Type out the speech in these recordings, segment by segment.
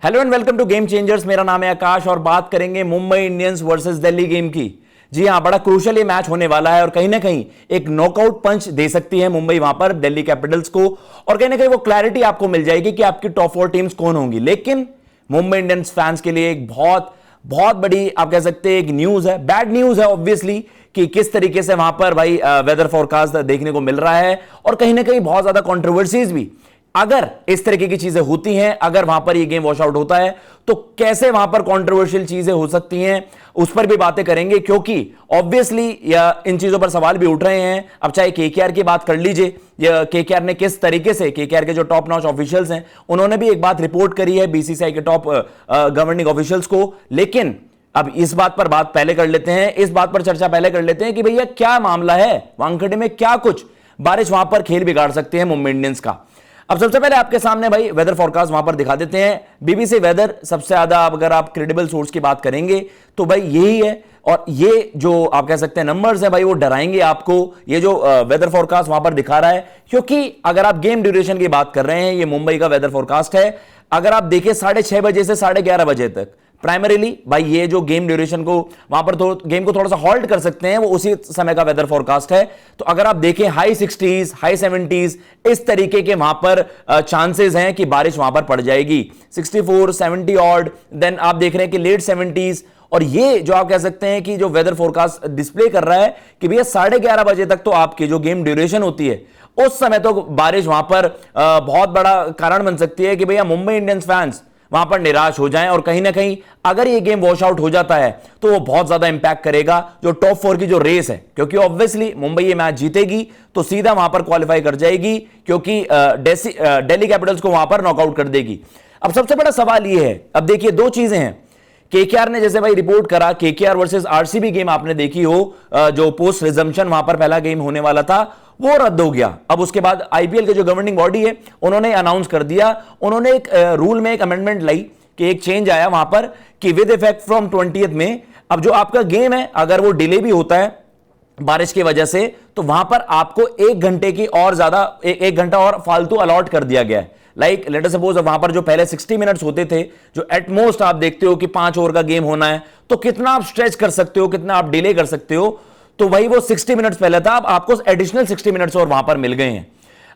Hello and welcome to game changers. मेरा नाम है आकाश और बात करेंगे Mumbai Indians versus Delhi game की। जी हां, बड़ा क्रूशियल ये मैच होने वाला है और कहीं ना कहीं एक नॉकआउट पंच दे सकती है मुंबई वहां पर दिल्ली कैपिटल्स को, और कहीं ना कहीं वो क्लैरिटी आपको मिल जाएगी कि आपकी टॉप 4 टीम्स कौन होंगी। लेकिन मुंबई इंडियंस फैंस के लिए एक बहुत बहुत बड़ी आप कह सकते हैं एक न्यूज है, बैड न्यूज है ऑब्वियसली, कि किस तरीके से वहां पर भाई वेदर फोरकास्ट देखने को मिल रहा है और कहीं ना कहीं बहुत ज्यादा कंट्रोवर्सीज भी। अगर इस तरीके की चीजें होती हैं, अगर वहां पर ये गेम वॉश आउट होता है तो कैसे वहां पर कंट्रोवर्शियल चीजें हो सकती हैं, उस पर भी बातें करेंगे, क्योंकि ऑब्वियसली इन चीजों पर सवाल भी उठ रहे हैं। अब चाहे केकेआर की बात कर लीजिए, केकेआर ने किस तरीके से, केकेआर के जो टॉप नॉच ऑफिशियल्स हैं उन्होंने भी एक बात रिपोर्ट करी है बीसीसीआई के टॉप गवर्निंग ऑफिशियल्स को। लेकिन अब इस बात पर बात पहले कर लेते हैं, इस बात पर चर्चा पहले कर लेते हैं कि भैया क्या मामला है, वानखेड़े में क्या कुछ बारिश वहां पर खेल बिगाड़ सकते हैं मुंबई इंडियंस का। अब सबसे पहले आपके सामने भाई वेदर फोरकास्ट वहां पर दिखा देते हैं। बीबीसी वेदर सबसे ज्यादा अगर आप क्रेडिबल सोर्स की बात करेंगे तो भाई यही है, और ये जो आप कह सकते हैं नंबर्स है भाई वो डराएंगे आपको। ये जो वेदर फोरकास्ट वहां पर दिखा रहा है, क्योंकि अगर आप गेम ड्यूरेशन की बात कर रहे हैं, ये मुंबई का वेदर फोरकास्ट है। अगर आप देखिए 6:30 बजे से 11:30 बजे तक प्राइमरीली भाई ये जो गेम ड्यूरेशन को वहां पर गेम को थोड़ा सा हॉल्ट कर सकते हैं, वो उसी समय का वेदर फोरकास्ट है। तो अगर आप देखें हाई 60s हाई 70s इस तरीके के वहां पर चांसेस हैं कि बारिश वहां पर पड़ जाएगी, 64 70 ऑड। देन आप देख रहे हैं कि लेट 70s, और ये जो आप कह सकते हैं कि जो वेदर फोरकास्ट डिस्प्ले कर रहा है कि भैया 11:30 बजे तक तो आपकी जो गेम ड्यूरेशन होती है उस समय तो बारिश वहां पर बहुत बड़ा कारण बन सकती है कि भैया मुंबई इंडियंस फैंस वहां पर निराश हो जाएं, और कहीं ना कहीं अगर ये गेम वॉश आउट हो जाता है तो वो बहुत ज्यादा इंपैक्ट करेगा जो टॉप 4 की जो रेस है, क्योंकि ऑब्वियसली मुंबई ये मैच जीतेगी तो सीधा वहां पर क्वालिफाई कर जाएगी, क्योंकि दिल्ली कैपिटल्स को वहां पर नॉकआउट कर देगी। अब सबसे बड़ा सवाल ये है, अब देखिए दो चीजें हैं। केकेआर ने जैसे भाई रिपोर्ट करा, केकेआर वर्सेस आरसीबी गेम आपने देखी हो, जो पोस्ट रिजम्पशन वहां पर पहला गेम होने वाला था वो रद्द हो गया। अब उसके बाद आईपीएल के जो गवर्निंग बॉडी है उन्होंने अनाउंस कर दिया, उन्होंने एक रूल में एक अमेंडमेंट लाई कि एक चेंज आया वहां पर कि विद इफेक्ट फ्रॉम 20th में अब जो आपका गेम है अगर वो डिले भी होता है बारिश की वजह से तो वहां पर आपको 1 घंटे की और ज्यादा 1 घंटा और फालतू अलॉट कर दिया गया है। लाइक लेट अस सपोज वहां पर जो पहले 60 मिनट्स होते थे, जो एटमोस्ट आप देखते हो कि 5 ओवर का गेम होना है, तो कितना आप स्ट्रेच कर सकते हो, कितना आप डिले कर सकते हो, तो वही वो 60 मिनट्स पहले था, अब आपको एडिशनल 60 मिनट्स और वहां पर मिल गए हैं।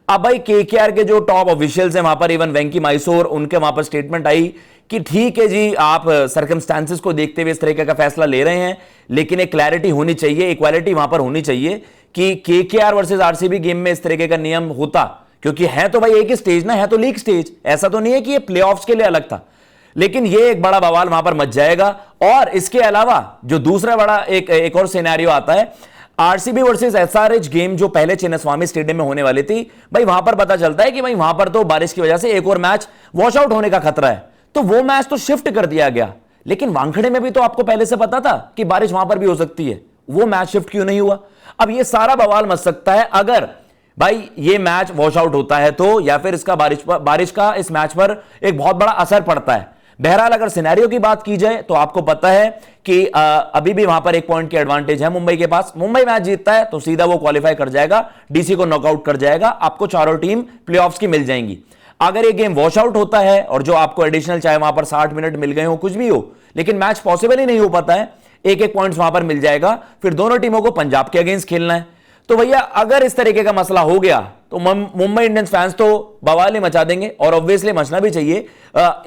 अब भाई केकेआर के जो टॉप ऑफिशियल्स हैं वहां पर, इवन वेंकी माइसोर, उनके वहां पर स्टेटमेंट आई कि ठीक है जी, आप सर्कमस्टांसेस को देखते हुए इस तरीके का फैसला ले रहे हैं, लेकिन एक क्लैरिटी होनी चाहिए, इक्वालिटी वहां पर होनी चाहिए कि केकेआर वर्सेस आरसीबी गेम में इस तरीके का नियम होता, क्योंकि है तो भाई एक ही स्टेज ना, है तो लीग स्टेज, ऐसा तो नहीं है कि ये प्लेऑफ्स के लिए अलग था। लेकिन ये एक बड़ा बवाल वहां पर मच जाएगा। और इसके अलावा जो दूसरा बड़ा एक और सिनेरियो आता है, आरसीबी वर्सेस एसआरएच गेम जो पहले चिन्नस्वामी स्टेडियम में होने वाली थी, भाई वहां पर पता चलता है कि भाई वहां पर तो बारिश की वजह से एक और मैच वॉश आउट होने का खतरा है, तो वो मैच तो शिफ्ट कर दिया गया। लेकिन वानखेड़े में भी तो आपको पहले से पता था कि बारिश वहां पर भी हो सकती है, वो मैच शिफ्ट क्यों नहीं हुआ? अब ये सारा बवाल मच सकता है अगर भाई ये मैच वॉश आउट होता है तो, या फिर इसका बारिश का इस मैच पर एक बहुत बड़ा असर पड़ता है। बहरहाल अगर सिनेरियो की बात की जाए तो आपको पता है कि अभी भी वहां पर 1 पॉइंट की एडवांटेज है मुंबई के पास। मुंबई मैच जीतता है तो सीधा वो क्वालिफाई कर जाएगा, डीसी को नॉकआउट कर जाएगा, आपको चारों टीम प्लेऑफ्स की मिल जाएंगी। अगर ये गेम वॉश आउट होता है और जो आपको एडिशनल चाहे वहां पर 60 मिनट मिल गए हो, कुछ भी हो, लेकिन मैच पॉसिबल ही नहीं हो पाता है, 1-1 पॉइंट्स वहां पर मिल जाएगा, फिर दोनों टीमों को पंजाब के अगेंस्ट खेलना है। तो भैया अगर इस तरीके का मसला हो गया तो मुंबई इंडियंस फैंस तो बवाल ही मचा देंगे, और ऑब्वियसली मचना भी चाहिए।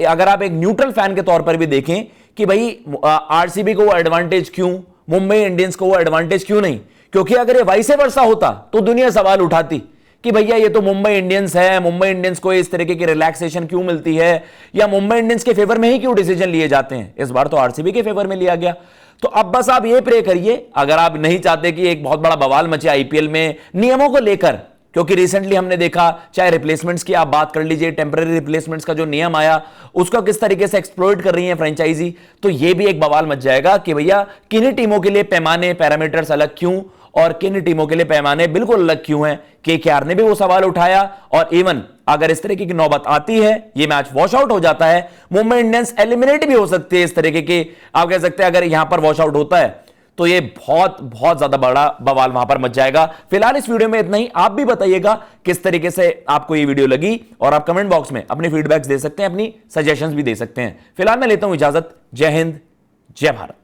अगर आप एक न्यूट्रल फैन के तौर पर भी देखें कि भाई आरसीबी को वो एडवांटेज क्यों, मुंबई इंडियंस को वो एडवांटेज क्यों नहीं, क्योंकि अगर ये वाइस वर्सा होता तो दुनिया सवाल उठाती कि भैया ये तो मुंबई इंडियंस है, मुंबई इंडियंस को इस तरीके की रिलैक्सेशन क्यों मिलती है, या मुंबई इंडियंस के फेवर में ही क्यों डिसीजन लिए जाते हैं। इस बार तो आरसीबी के फेवर में लिया गया। तो अब बस आप ये प्रे करिए, अगर आप नहीं चाहते कि एक बहुत बड़ा बवाल मचे आईपीएल में नियमों को लेकर, क्योंकि रिसेंटली हमने देखा, चाहे रिप्लेसमेंट्स की आप बात कर लीजिए, टेम्पररी रिप्लेसमेंट्स का जो नियम आया उसको किस तरीके से एक्सप्लॉइट कर रही है फ्रेंचाइजी, तो ये भी एक बवाल मच जाएगा कि भैया किन्हीं टीमों के लिए पैमाने पैरामीटर्स अलग क्यों और किन टीमों के लिए पैमाने बिल्कुल अलग क्यों हैं। केकेआर ने भी वो सवाल उठाया, और इवन अगर इस तरीके की नौबत आती है, ये मैच वॉश आउट हो जाता है, मुंबई इंडियंस एलिमिनेट भी हो सकती है इस तरीके के, आप कह सकते हैं अगर यहां पर वॉश आउट होता है तो ये बहुत बहुत ज्यादा बड़ा बवाल वहां पर मच जाएगा। फिलहाल इस वीडियो में इतना ही। आप भी बताइएगा किस तरीके से आपको ये वीडियो लगी, और आप कमेंट बॉक्स में अपने फीडबैक्स दे सकते हैं, अपनी सजेशंस भी दे सकते हैं। फिलहाल मैं लेता हूं इजाजत। जय हिंद, जय भारत।